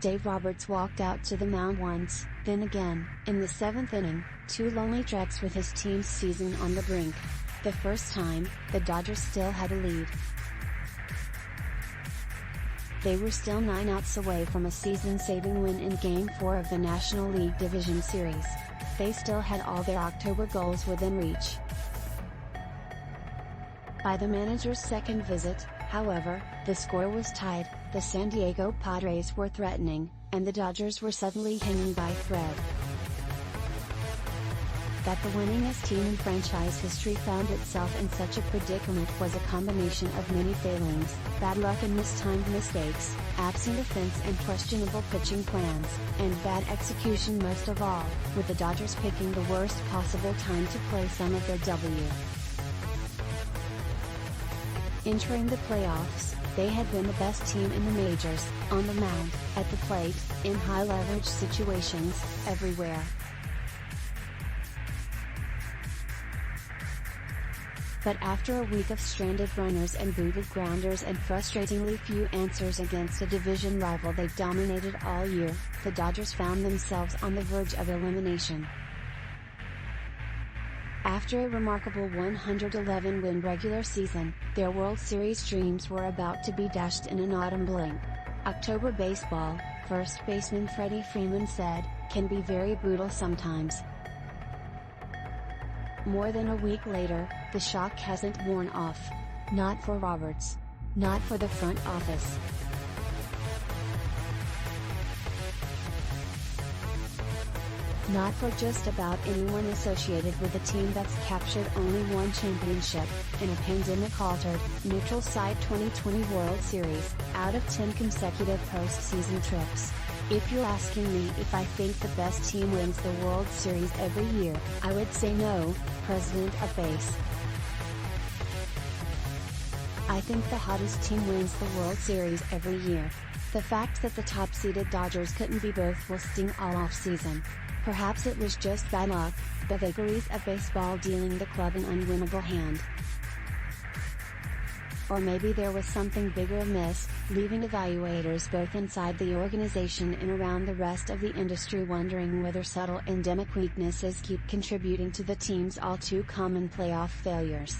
Dave Roberts walked out to the mound once, then again, in the 7th inning, 2 lonely treks with his team's season on the brink. The first time, the Dodgers still had a lead. They were still 9 outs away from a season-saving win in Game 4 of the National League Division Series. They still had all their October goals within reach. By the manager's second visit, however, the score was tied, the San Diego Padres were threatening, and the Dodgers were suddenly hanging by a thread. That the winningest team in franchise history found itself in such a predicament was a combination of many failings, bad luck and mistimed mistakes, absent offense and questionable pitching plans, and bad execution most of all, with the Dodgers picking the worst possible time to play some of their W. Entering the playoffs, they had been the best team in the majors, on the mound, at the plate, in high-leverage situations, everywhere. But after a week of stranded runners and booted grounders and frustratingly few answers against a division rival they dominated all year, the Dodgers found themselves on the verge of elimination. After a remarkable 111-win regular season, their World Series dreams were about to be dashed in an autumn blink. October baseball, first baseman Freddie Freeman said, can be very brutal sometimes. More than a week later, the shock hasn't worn off. Not for Roberts. Not for the front office. Not for just about anyone associated with a team that's captured only one championship, in a pandemic-altered, neutral site 2020 World Series, out of 10 consecutive postseason trips. If you're asking me if I think the best team wins the World Series every year, I would say no, President of Base. I think the hottest team wins the World Series every year. The fact that the top-seeded Dodgers couldn't be both will sting all off-season. Perhaps it was just bad luck, the vagaries of baseball dealing the club an unwinnable hand. Or maybe there was something bigger amiss, leaving evaluators both inside the organization and around the rest of the industry wondering whether subtle endemic weaknesses keep contributing to the team's all too common playoff failures.